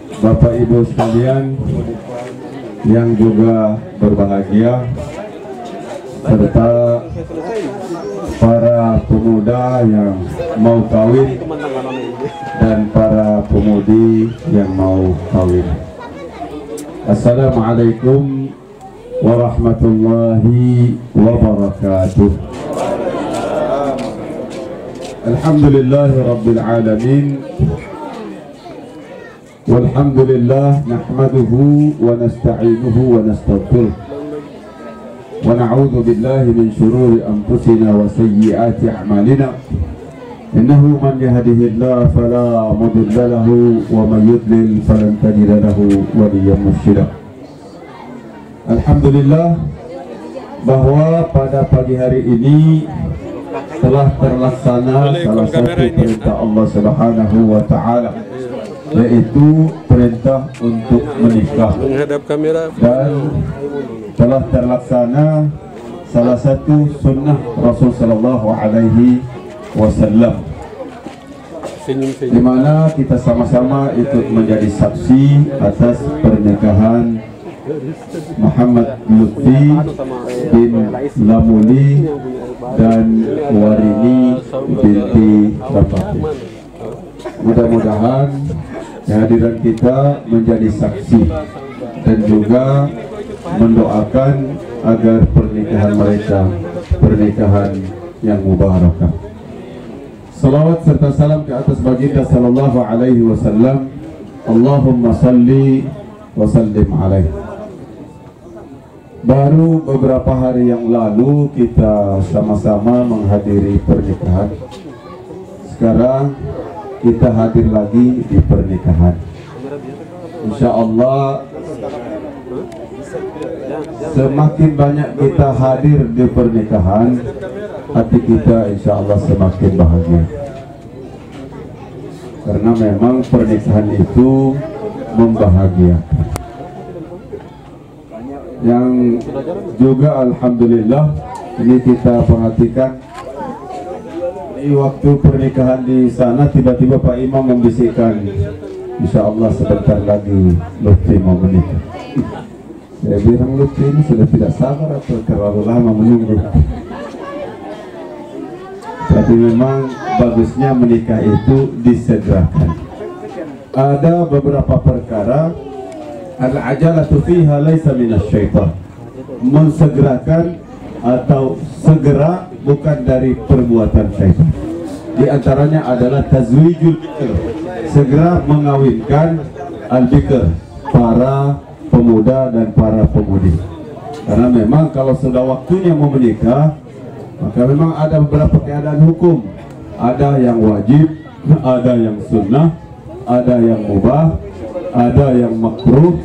Bapak Ibu sekalian yang juga berbahagia, serta para pemuda yang mau kawin dan para pemudi yang mau kawin. Assalamualaikum warahmatullahi wabarakatuh. Alhamdulillahi rabbil alamin. Walhamdulillah nahmaduhu wa nasta'inuhu wa nastaghfiruh wa na'udzu billahi min shururi anfusina wa sayyiati a'malina. Innahu man yahdihillahu fala mudilla lahu wa man yudlil falan tajida lahu waliyyan mursyida. Alhamdulillah bahwa pada pagi hari ini telah terlaksana salah satu perintah Allah Subhanahu wa taala, yaitu perintah untuk menikah, dan telah terlaksana salah satu sunnah Rasul sallallahu alaihi wasallam, di mana kita sama-sama ikut menjadi saksi atas pernikahan Muhammad Lutfi bin Lamuni dan Warini binti Rapati. Mudah-mudahan kehadiran kita menjadi saksi dan juga mendoakan agar pernikahan mereka pernikahan yang mubarakah. Salawat serta salam ke atas baginda sallallahu alaihi wasallam. Allahumma salli wa sallim alaihi. Baru beberapa hari yang lalu kita sama-sama menghadiri pernikahan. Sekarang kita hadir lagi di pernikahan. Insya Allah semakin banyak kita hadir di pernikahan, hati kita insya Allah semakin bahagia. Karena memang pernikahan itu membahagiakan. Yang juga alhamdulillah ini kita perhatikan, di waktu pernikahan di sana tiba-tiba Pak Imam membisikkan, insya Allah sebentar lagi Lutfi mau menikah. Saya bilang, Lutfi ini sudah tidak sabar atau terlalu lama menunggu? Tapi memang bagusnya menikah itu disegerakan. Ada beberapa perkara al-ajalatu fiha laisa minasyaitan. Mensegerakan atau segera bukan dari perbuatan syaitan. Di antaranya adalah tazwijul bikr, segera mengawinkan al-bikr, para pemuda dan para pemudi. Karena memang kalau sudah waktunya mau menikah, maka memang ada beberapa keadaan hukum. Ada yang wajib, ada yang sunnah, ada yang mubah, ada yang makruh,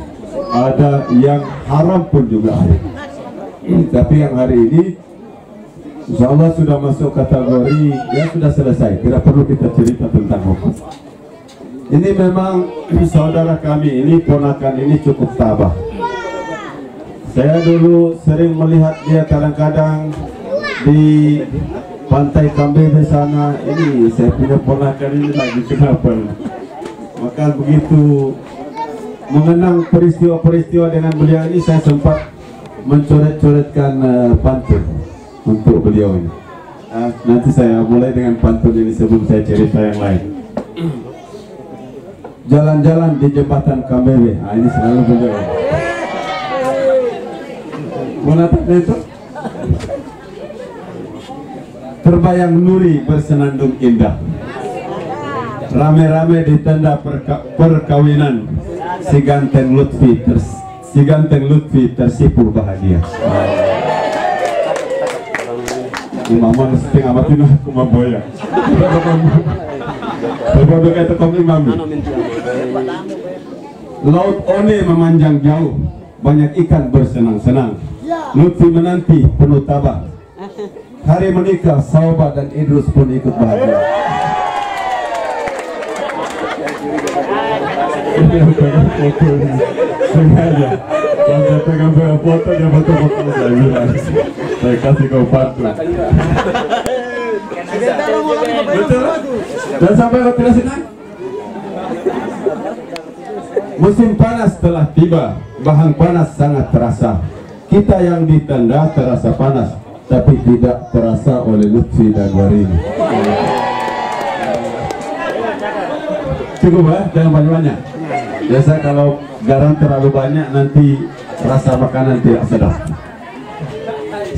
ada yang haram pun juga ada. Tapi yang hari ini insya Allah sudah masuk kategori yang sudah selesai, tidak perlu kita cerita tentang hukum. Ini memang saudara kami ini, ponakan ini cukup tabah. Saya dulu sering melihat dia kadang-kadang di pantai Kambebe sana. Ini saya punya ponakan ini lagi kenapa? Maka begitu mengenang peristiwa-peristiwa dengan beliau ini, saya sempat mencoret-coretkan pantun untuk beliau ini. Nanti saya mulai dengan pantun ini sebelum saya cerita yang lain. Jalan-jalan di jembatan Kambebe, ini selalu beliau. Menatap itu terbayang Nuri bersenandung indah, rame-rame di tenda perkawinan, si ganteng Lutfi tersipu bahagia. Imam mesti ngamatin aku maboya. Coba berkata kau imam. Laut One memanjang jauh, banyak ikan bersenang-senang. Lutfi menanti penuh tabah. Hari menikah, Sauba dan Idrus pun ikut bahagia. Sengaja saya pegang foto, dia foto-foto saya bilang, saya kasih kau pantun. Betul? Dan sampai kau tidak senang? Musim panas telah tiba, bahan panas sangat terasa. Kita yang di tenda terasa panas, tapi tidak terasa oleh Lutfi dan Warini. Cukup ya, jangan banyak-banyak. Biasa kalau garam terlalu banyak nanti rasa makanan tidak sedap.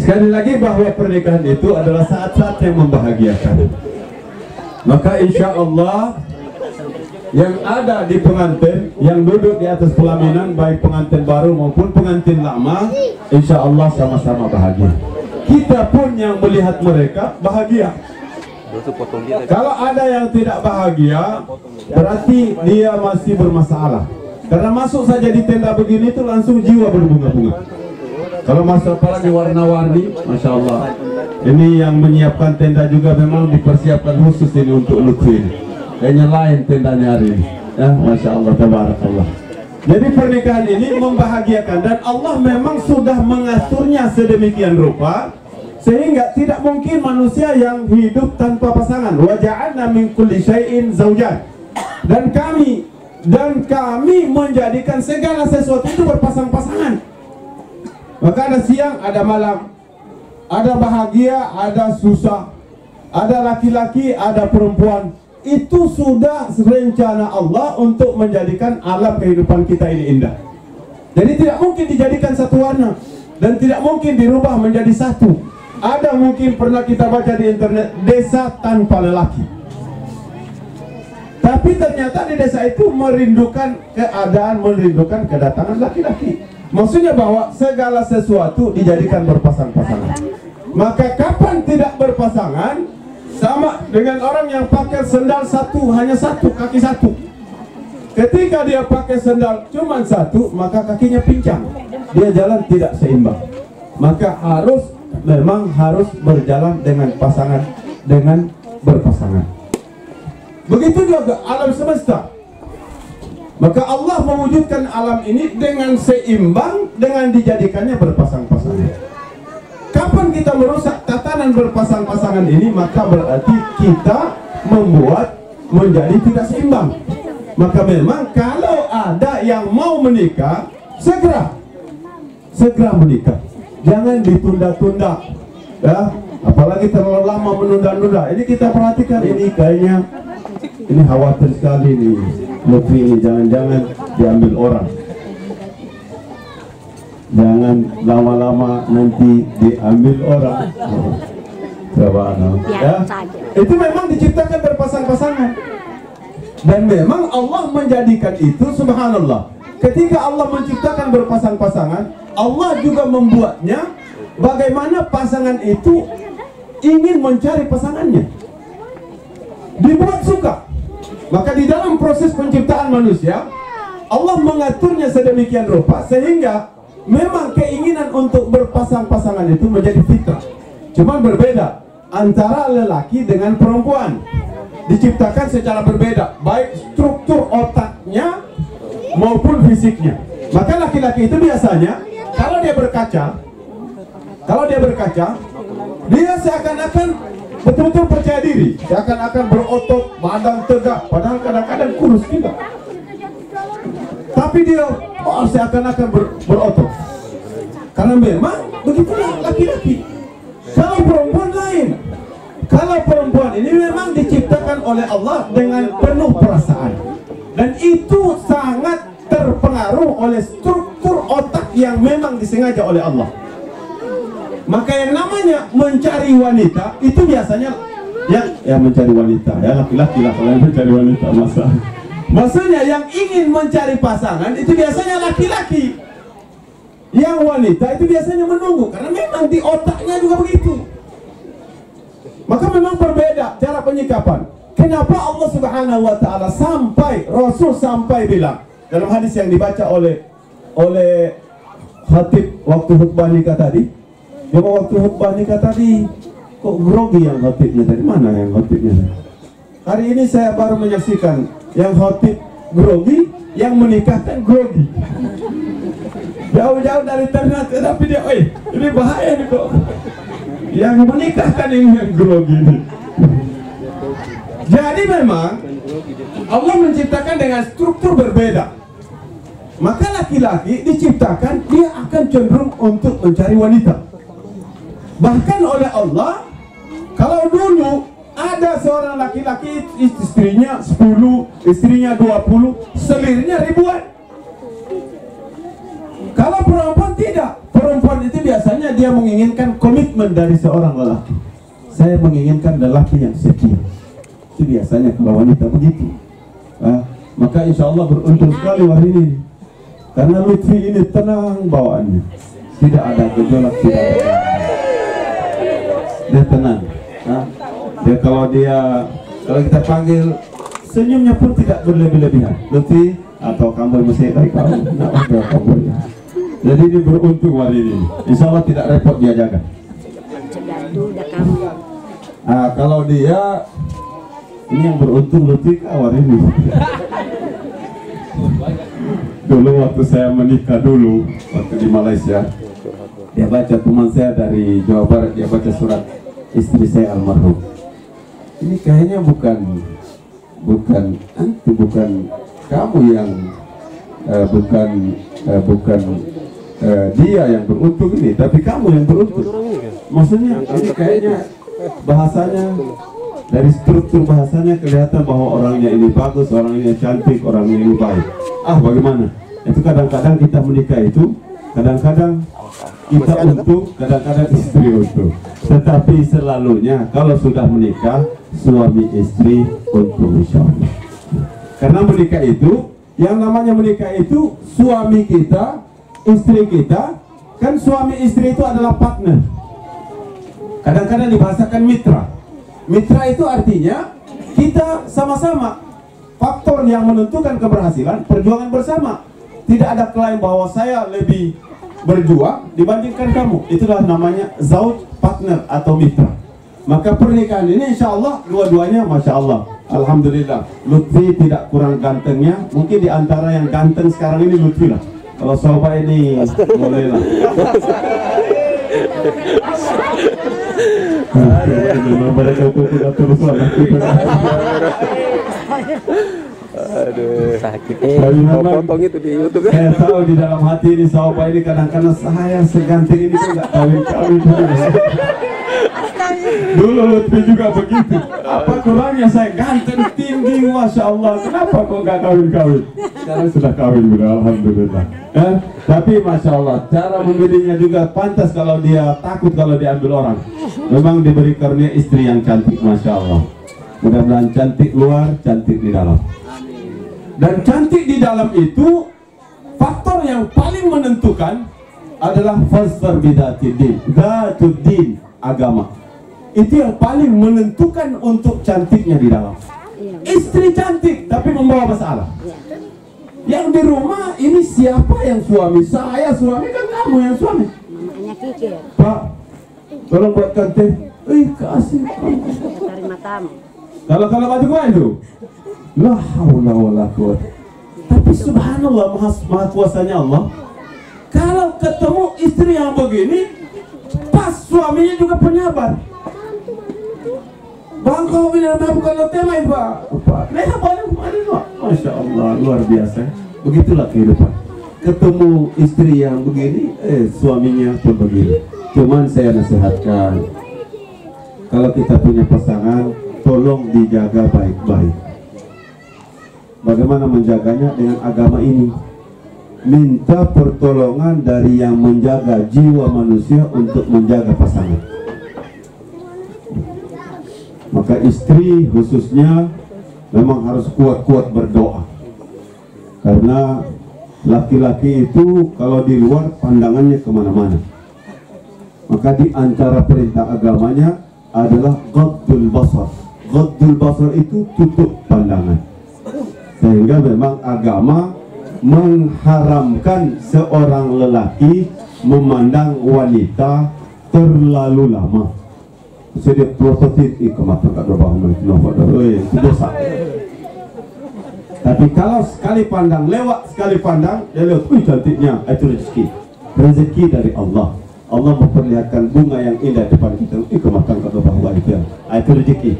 Sekali lagi bahwa pernikahan itu adalah saat-saat yang membahagiakan. Maka insya Allah yang ada di pengantin, yang duduk di atas pelaminan, baik pengantin baru maupun pengantin lama, insya Allah sama-sama bahagia. Kita pun yang melihat mereka bahagia. Kalau ada yang tidak bahagia, berarti dia masih bermasalah. Karena masuk saja di tenda begini itu langsung jiwa berbunga-bunga. Kalau masuk apalagi warna-warni, Masya Allah. Ini yang menyiapkan tenda juga memang dipersiapkan khusus ini untuk Lutfi ini. Kayaknya lain tendanya hari ini. Ya, Masya Allah, tabarakallah. Jadi pernikahan ini membahagiakan dan Allah memang sudah mengaturnya sedemikian rupa sehingga tidak mungkin manusia yang hidup tanpa pasangan. Wa ja'alna min kulli syai'in zawjan. Dan kami menjadikan segala sesuatu itu berpasang-pasangan. Maka ada siang, ada malam, ada bahagia, ada susah, ada laki-laki, ada perempuan. Itu sudah rencana Allah untuk menjadikan alam kehidupan kita ini indah. Jadi tidak mungkin dijadikan satu warna dan tidak mungkin dirubah menjadi satu. Ada mungkin pernah kita baca di internet desa tanpa lelaki. Tapi ternyata di desa itu merindukan keadaan, merindukan kedatangan laki-laki. Maksudnya bahwa segala sesuatu dijadikan berpasang-pasangan. Maka kapan tidak berpasangan, sama dengan orang yang pakai sendal satu, hanya satu, kaki satu. Ketika dia pakai sendal cuma satu, maka kakinya pincang. Dia jalan tidak seimbang. Maka memang harus berjalan dengan pasangan, dengan berpasangan. Begitu juga alam semesta. Maka Allah mewujudkan alam ini dengan seimbang, dengan dijadikannya berpasang-pasangan. Kapan kita merusak tatanan berpasang-pasangan ini, maka berarti kita membuat menjadi tidak seimbang. Maka memang kalau ada yang mau menikah, segera menikah. Jangan ditunda-tunda. Ya, apalagi terlalu lama menunda-nunda. Ini kita perhatikan, ini kayaknya ini khawatir sekali nih. Lutfi ini jangan-jangan diambil orang. Jangan lama-lama nanti diambil orang. Ya. Itu memang diciptakan berpasang-pasangan. Dan memang Allah menjadikan itu, subhanallah. Ketika Allah menciptakan berpasang-pasangan, Allah juga membuatnya bagaimana pasangan itu ingin mencari pasangannya. Dibuat suka. Maka di dalam proses penciptaan manusia, Allah mengaturnya sedemikian rupa sehingga memang keinginan untuk berpasang-pasangan itu menjadi fitrah. Cuma berbeda antara lelaki dengan perempuan. Diciptakan secara berbeda, baik struktur otaknya maupun fisiknya. Maka laki-laki itu biasanya kalau dia berkaca, dia seakan-akan betul-betul percaya diri, seakan-akan berotot, badan tegak, padahal kadang-kadang kurus juga. Tapi dia seakan-akan berotot. Karena memang begitulah laki-laki. Kalau perempuan lain. Kalau perempuan ini memang diciptakan oleh Allah dengan penuh perasaan. Dan itu sangat terpengaruh oleh struktur otak yang memang disengaja oleh Allah. Maka yang namanya mencari wanita itu biasanya ya mencari wanita, ya laki-laki lah kalau yang mencari wanita maksudnya yang ingin mencari pasangan itu biasanya laki-laki. Yang wanita itu biasanya menunggu karena memang di otaknya juga begitu. Maka memang berbeda cara penyikapan. Kenapa Allah Subhanahu wa taala Rasul sampai bilang dalam hadis yang dibaca oleh khatib waktu khutbah nikah tadi. Waktu khutbah nikah tadi kok grogi yang khatibnya tadi? Mana yang khatibnya tadi? Hari ini saya baru menyaksikan yang khatib grogi, yang menikahkan grogi. Jauh-jauh dari Ternate, tapi dia, ini bahaya nih kok. Yang menikahkan yang grogi ini. Jadi memang Allah menciptakan dengan struktur berbeda. Maka laki-laki diciptakan dia akan cenderung untuk mencari wanita. Bahkan oleh Allah, kalau dulu ada seorang laki-laki istrinya 10, istrinya 20, selirnya ribuan. Kalau perempuan tidak, perempuan itu biasanya dia menginginkan komitmen dari seorang lelaki. Saya menginginkan lelaki yang setia. Itu biasanya kalau wanita begitu. Maka insya Allah beruntung sekali hari ini. Karena Lutfi ini tenang bawaannya, tidak ada gejolak, tidak ada. Dia tenang. Dia kalau kita panggil, senyumnya pun tidak berlebih-lebihan. Lutfi atau kamu masih baik kau, nak ada kamu. Jadi ini beruntung hari ini. Insya Allah tidak repot dia jaga. Kalau dia ini yang beruntung Lutfi hari ini. Dulu waktu saya menikah dulu, waktu di Malaysia, dia baca, teman saya dari Jawa Barat, dia baca surat istri saya almarhum. Ini kayaknya bukan kamu yang bukan dia yang beruntung ini, tapi kamu yang beruntung. Maksudnya ini kayaknya bahasanya, dari struktur bahasanya kelihatan bahwa orangnya ini bagus, orangnya cantik, orangnya ini baik. Bagaimana? Itu kadang-kadang kita menikah itu, kadang-kadang kita untung, kadang-kadang istri untung. Tetapi selalunya kalau sudah menikah, suami istri untung insya Allah. Karena menikah itu, yang namanya menikah itu, suami kita, istri kita, kan suami istri itu adalah partner. Kadang-kadang dibahasakan mitra. Mitra itu artinya kita sama-sama, faktor yang menentukan keberhasilan, perjuangan bersama. Tidak ada klaim bahwa saya lebih berjuang dibandingkan kamu. Itulah namanya zauj, partner atau mitra. Maka pernikahan ini insya Allah dua-duanya masya Allah, alhamdulillah. Lutfi tidak kurang gantengnya. Mungkin di antara yang ganteng sekarang ini Lutfi lah. Kalau Soba ini boleh lah. Mereka itu tidak terus lah. Aduh, sakit. Potong itu di YouTube. Saya tahu di dalam hati ini Soba ini kadang-kadang saya seganting ini kok nggak kawin-kawin. Dulu Lutfi juga begitu. Apa kurangnya saya ganteng, tinggi, masya Allah. Kenapa kok nggak kawin-kawin? Sekarang sudah kawin, alhamdulillah. Tapi masya Allah, cara memilihnya juga pantas kalau dia takut kalau diambil orang. Memang diberi karunia istri yang cantik, masya Allah. Mudah-mudahan cantik luar, cantik di dalam. Dan cantik di dalam itu faktor yang paling menentukan adalah fasfar bidati din, zatud din, agama. Itu yang paling menentukan untuk cantiknya di dalam. Istri cantik tapi membawa masalah. Yang di rumah ini siapa yang suami? Saya suami, kan kamu yang suami. Namanya kikir. Pak, tolong buatkan teh. Kasih kamu. Terima tamu. Kalau batu gua itu. La haula wala quwwata. Tapi subhanallah, maha kuasanya Allah. Kalau ketemu istri yang begini, pas suaminya juga penyabar. Bang, kau bilang bukan lo tema itu, Pak. Leha boleh kemarin, Pak. Masya Allah, luar biasa. Begitulah kehidupan. Ketemu istri yang begini, suaminya pun begini. Cuman saya nasihatkan, kalau kita punya pasangan, tolong dijaga baik-baik. Bagaimana menjaganya? Dengan agama ini. Minta pertolongan dari yang menjaga jiwa manusia untuk menjaga pasangan. Maka istri khususnya memang harus kuat-kuat berdoa. Karena laki-laki itu kalau di luar pandangannya kemana-mana. Maka di antara perintah agamanya adalah ghaddul basar. Ghaddul basar itu tutup pandangan. Sehingga memang agama mengharamkan seorang lelaki memandang wanita terlalu lama. Jadi prototip ikamatan tak itu dosa. Tapi kalau sekali pandang lewat, sekali pandang dia lihat, cantiknya, itu rezeki. Rezeki dari Allah. Allah memperlihatkan bunga yang indah depan kita. Ikamatan kata bahwa itu rezeki.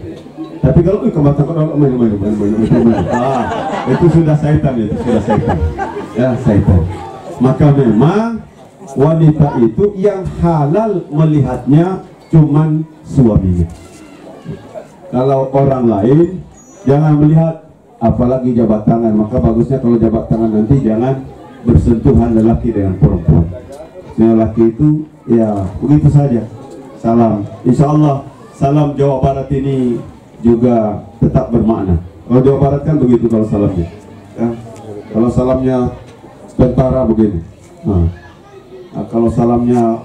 Tapi kalau ikamatan kata main. Itu sudah syaitan, itu sudah syaitan. Ya, syaitan. Maka memang wanita itu yang halal melihatnya cuman suaminya. Kalau orang lain jangan melihat, apalagi jabat tangan. Maka bagusnya kalau jabat tangan nanti jangan bersentuhan lelaki dengan perempuan. Lelaki itu ya begitu saja. Salam. Insya Allah salam Jawa Barat ini juga tetap bermakna. Kalau Jawa Barat kan begitu kalau salamnya. Ya. Kalau salamnya tentara begini. Nah, kalau salamnya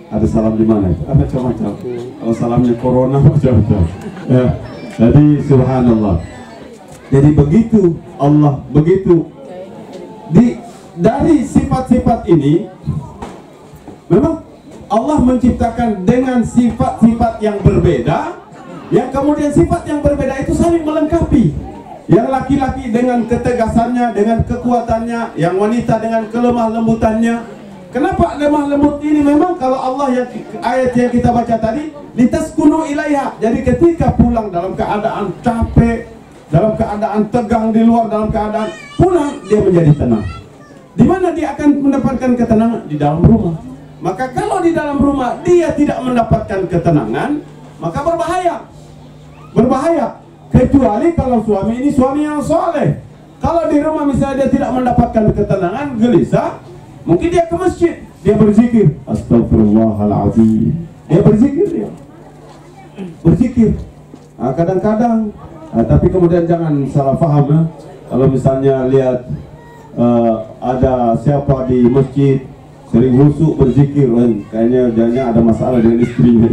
ada salam di mana? Macam-macam. Kalau salamnya corona macam-macam. Ya. Jadi subhanallah. Jadi begitu Allah begitu dari sifat-sifat ini memang Allah menciptakan dengan sifat-sifat yang berbeda, yang kemudian sifat yang berbeda itu saling melengkapi. Yang laki-laki dengan ketegasannya, dengan kekuatannya, yang wanita dengan kelemah lembutannya. Kenapa lemah lembut ini? Memang kalau Allah yang ayat yang kita baca tadi, litaskunu ilaiha. Jadi ketika pulang dalam keadaan capek, dalam keadaan tegang di luar, dalam keadaan pulang dia menjadi tenang. Di mana dia akan mendapatkan ketenangan? Di dalam rumah. Maka kalau di dalam rumah dia tidak mendapatkan ketenangan, maka berbahaya. Berbahaya. Kecuali kalau suami ini suami yang soleh. Kalau di rumah misalnya dia tidak mendapatkan ketenangan, gelisah, mungkin dia ke masjid, dia berzikir. Astagfirullahaladzim. Dia berzikir dia. Berzikir. Nah, kadang-kadang, tapi kemudian jangan salah paham ya. Kalau misalnya lihat ada siapa di masjid sering husuk berzikir, kayaknya ada masalah dengan istrinya.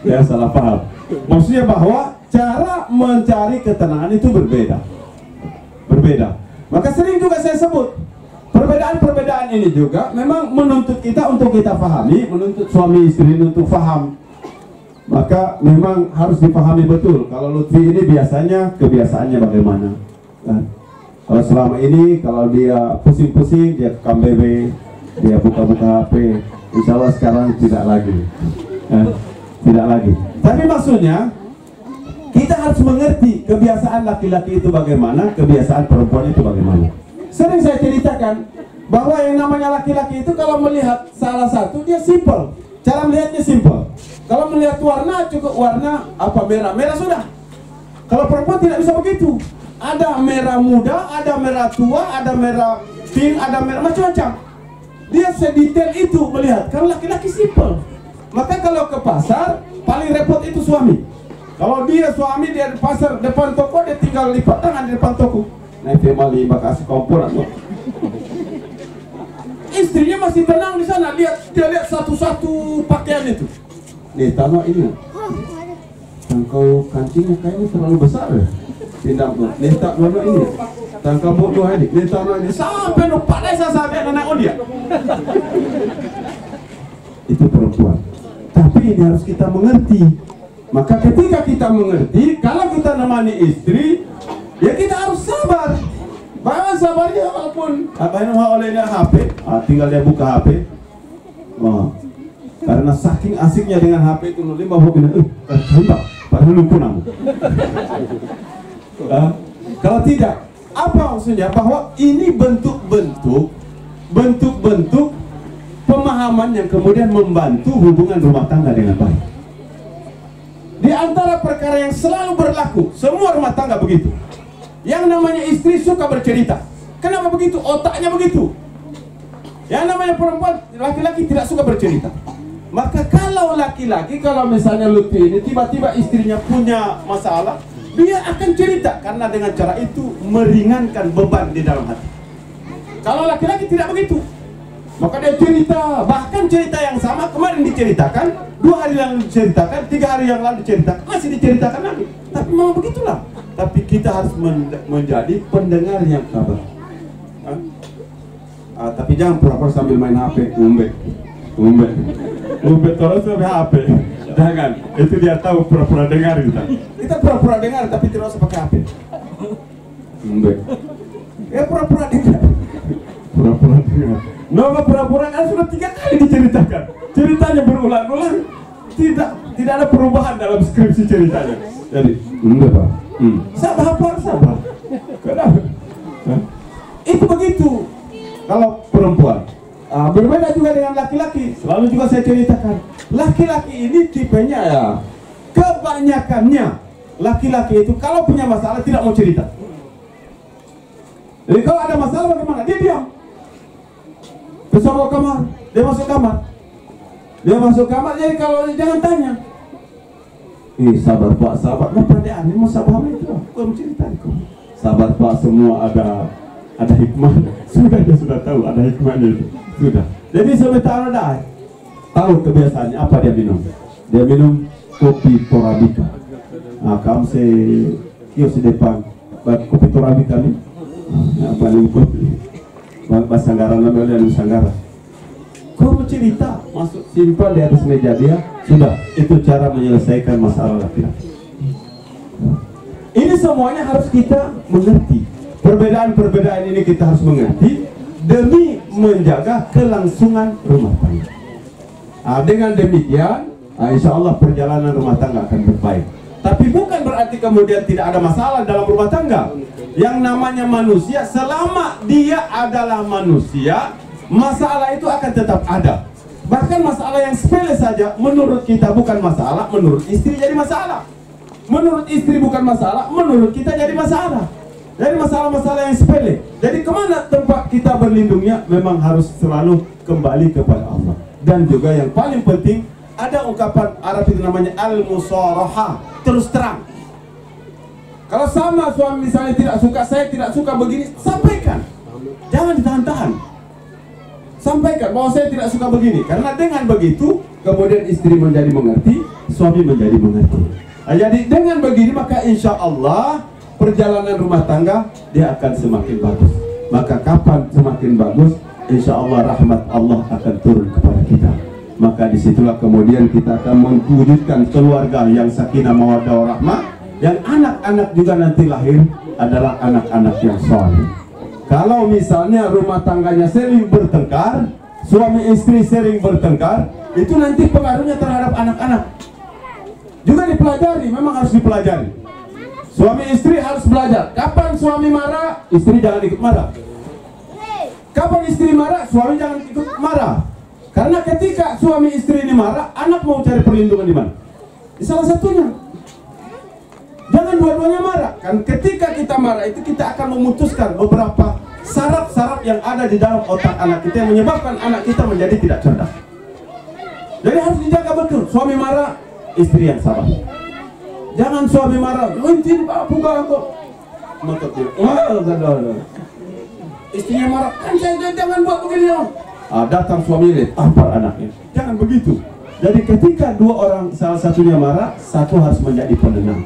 Ya, salah paham. Maksudnya bahwa cara mencari ketenangan itu berbeda. Berbeda. Maka sering juga saya sebut, perbedaan-perbedaan ini juga memang menuntut kita untuk kita pahami, menuntut suami istri untuk paham. Maka memang harus dipahami betul. Kalau Lutfi ini biasanya kebiasaannya bagaimana. Kan? Kalau selama ini kalau dia pusing-pusing dia ke KBB, dia buka-buka HP. Insya Allah sekarang tidak lagi. Tidak lagi. Tapi maksudnya kita harus mengerti kebiasaan laki-laki itu bagaimana, kebiasaan perempuan itu bagaimana. Sering saya ceritakan bahwa yang namanya laki-laki itu kalau melihat salah satu dia simple. Cara melihatnya simple. Kalau melihat warna cukup warna apa merah sudah. Kalau perempuan tidak bisa begitu. Ada merah muda, ada merah tua, ada merah pink, ada merah macam-macam. Dia sedetail itu melihat. Kalau laki-laki simple. Maka kalau ke pasar paling repot itu suami. Kalau dia suami dia di pasar depan toko dia tinggal lipat tangan di depan toko. Nah dia mali bakasi kompor atau istrinya masih tenang di sana, dia lihat satu-satu pakaian itu. Nih tanah ini. Tangkau kancingnya kayaknya terlalu besar ya. Pindah tuh. Nih tak mana ini. Tangkau bodoh ini. Nih tanah ini sampai lupa desa sampai anak dia. Itu perempuan. Tapi ini harus kita mengerti. Maka ketika kita mengerti, kalau kita nemani istri, ya kita harus sabar. Bahkan sabarnya walaupun apa olehnya HP, tinggal dia buka HP. Karena saking asiknya dengan HP itu nulis bahwa bilang, tembak, padahal lupa nama. Kalau tidak, apa maksudnya? Bahwa ini bentuk-bentuk pemahaman yang kemudian membantu hubungan rumah tangga dengan baik. Di antara perkara yang selalu berlaku, semua rumah tangga begitu. Yang namanya istri suka bercerita. Kenapa begitu? Otaknya begitu. Yang namanya perempuan, laki-laki tidak suka bercerita. Maka kalau laki-laki, kalau misalnya Lutfi ini tiba-tiba istrinya punya masalah, dia akan cerita. Karena dengan cara itu meringankan beban di dalam hati. Kalau laki-laki tidak begitu, maka dia cerita, bahkan cerita yang sama kemarin diceritakan, 2 hari yang lalu diceritakan, 3 hari yang lalu diceritakan, masih diceritakan lagi. Tapi memang begitulah. Tapi kita harus menjadi pendengar yang sabar. Tapi jangan pura-pura sambil main HP, umbet terus sambil HP. Jangan, itu dia tahu pura-pura dengar kita. Kita pura-pura dengar tapi tidak usah pakai HP. Ya pura-pura dengar. Pura-pura dengar. Nama pura-pura kan sudah 3 kali diceritakan. Ceritanya berulang-ulang. Tidak ada perubahan dalam skripsi ceritanya. Jadi, enggak Pak. Sabar. Kenapa? Itu begitu. kalau perempuan. Berbeda juga dengan laki-laki. Selalu juga saya ceritakan, laki-laki ini tipenya ya, kebanyakannya laki-laki itu kalau punya masalah tidak mau cerita. Jadi kalau ada masalah bagaimana? Dia diam. Besok ke kamar, dia masuk kamar. Dia masuk kamar, jadi kalau jangan tanya. Sabar Pak, sabar. Kenapa dia aneh mau sabar itu? Kau cerita kau. Sabar Pak, semua ada hikmah. Dia sudah tahu ada hikmahnya itu. Sudah. Jadi sebentar ada tahu kebiasaannya apa dia minum. Dia minum kopi Torabika. Kamu kios di depan kopi Torabika nih. Apa nih kopi? Bahasa Sanggara namanya Nusantara. Kau cerita, masuk simpan di atas meja dia. Sudah, itu cara menyelesaikan masalah laki-laki. Ini semuanya harus kita mengerti. Perbedaan-perbedaan ini kita harus mengerti demi menjaga kelangsungan rumah tangga. Dengan demikian, insya Allah perjalanan rumah tangga akan berbaik. Tapi bukan berarti kemudian tidak ada masalah dalam rumah tangga. Yang namanya manusia, selama dia adalah manusia, masalah itu akan tetap ada. Bahkan masalah yang sepele saja menurut kita bukan masalah, menurut istri jadi masalah. Menurut istri bukan masalah, menurut kita jadi masalah. Dari masalah-masalah yang sepele. Jadi kemana tempat kita berlindungnya? Memang harus selalu kembali kepada Allah. Dan juga yang paling penting, ada ungkapan Arab itu namanya al-musarahah, terus terang. Kalau sama suami misalnya tidak suka, saya tidak suka begini, sampaikan. Jangan ditahan-tahan. Sampaikan bahwa saya tidak suka begini. Karena dengan begitu, kemudian istri menjadi mengerti, suami menjadi mengerti. Jadi dengan begini maka insya Allah perjalanan rumah tangga dia akan semakin bagus. Maka kapan semakin bagus, insya Allah rahmat Allah akan turun kepada kita. Maka disitulah kemudian kita akan mewujudkan keluarga yang sakinah mawaddah warahmah, yang anak-anak juga nanti lahir adalah anak-anak yang soleh. Kalau misalnya rumah tangganya sering bertengkar, suami istri sering bertengkar, itu nanti pengaruhnya terhadap anak-anak. Juga dipelajari, memang harus dipelajari. Suami istri harus belajar. Kapan suami marah, istri jangan ikut marah. Kapan istri marah, suami jangan ikut marah. Karena ketika suami istri ini marah, anak mau cari perlindungan di mana? Di salah satunya. Jangan dua-duanya marah. Kan ketika kita marah itu kita akan memutuskan beberapa saraf-saraf yang ada di dalam otak anak kita yang menyebabkan anak kita menjadi tidak cerdas. Jadi harus dijaga betul. Suami marah, istri yang sabar. Jangan suami marah, "Intin apa kok?" Maka dia, istrinya marah, "Kan saya jangan buat begini dong." Datang suami lihat, tampar anaknya. Jangan begitu. Jadi ketika dua orang salah satunya marah, satu harus menjadi penenang.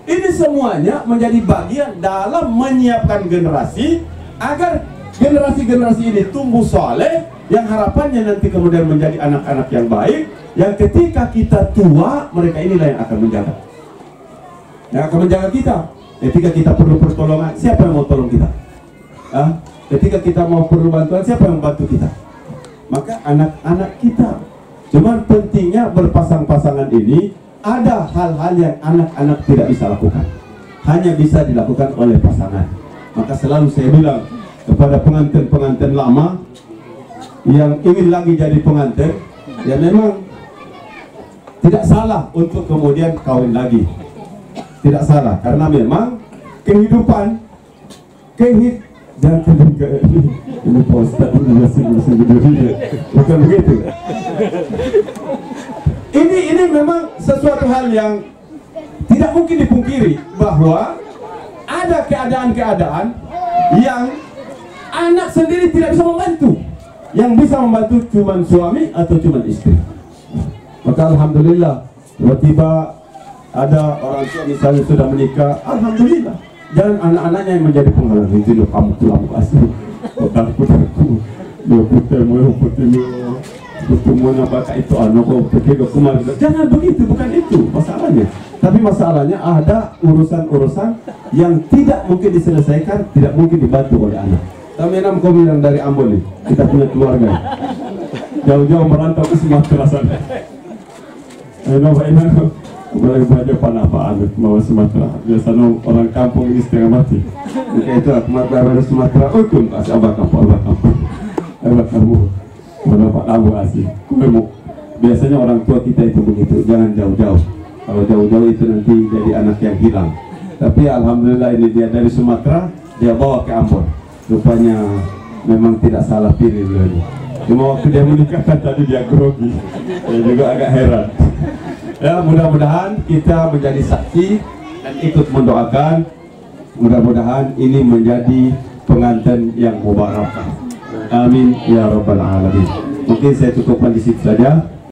Ini semuanya menjadi bagian dalam menyiapkan generasi agar generasi-generasi ini tumbuh soleh, yang harapannya nanti kemudian menjadi anak-anak yang baik, yang ketika kita tua, mereka inilah yang akan menjaga. Yang akan menjaga kita. Ketika kita perlu pertolongan, siapa yang mau tolong kita? Ketika kita mau perlu bantuan, siapa yang membantu kita? Maka anak-anak kita. Cuman pentingnya berpasang-pasangan ini, ada hal-hal yang anak-anak tidak bisa lakukan, hanya bisa dilakukan oleh pasangan. Maka selalu saya bilang kepada pengantin-pengantin lama yang ingin lagi jadi pengantin, ya memang tidak salah untuk kemudian kawin lagi. Tidak salah, karena memang kehidupan jangan ini Pak Ustaz bukan begitu. Ini memang sesuatu hal yang tidak mungkin dipungkiri, bahwa ada keadaan-keadaan yang anak sendiri tidak bisa membantu. Yang bisa membantu cuma suami atau cuma istri. Maka alhamdulillah, tiba-tiba ada orang tua misalnya sudah menikah, alhamdulillah. Jangan anak-anaknya yang menjadi penghalang. Itu loh, kamu pulang asli, putarku, lo putemu nabaka itu kok pergi ke kumar. Jangan begitu, bukan itu masalahnya. Tapi masalahnya ada urusan-urusan yang tidak mungkin diselesaikan, tidak mungkin dibantu oleh anak. Kami enam bilang dari Ambon nih, kita punya keluarga jauh-jauh merantau ke Sumatera sana. Mulai baca panapaan mau Sumatera. Biasanya orang kampung ini setengah mati. Maka itu kemarin dari Sumatera, kasih abah kampung. Abu Asih, kurmuk. Biasanya orang tua kita itu begitu, jangan jauh-jauh. Kalau jauh-jauh itu nanti jadi anak yang hilang. Tapi alhamdulillah ini dia dari Sumatera, dia bawa ke Ambon. Rupanya memang tidak salah pilih beliau. Cuma waktu dia menikahkan tadi dia grogi, dia juga agak heran. Ya, mudah-mudahan kita menjadi saksi dan ikut mendoakan. Mudah-mudahan ini menjadi pengantin yang mubarak. Amin ya rabbal alamin. Mungkin saya cukupkan di situ saja.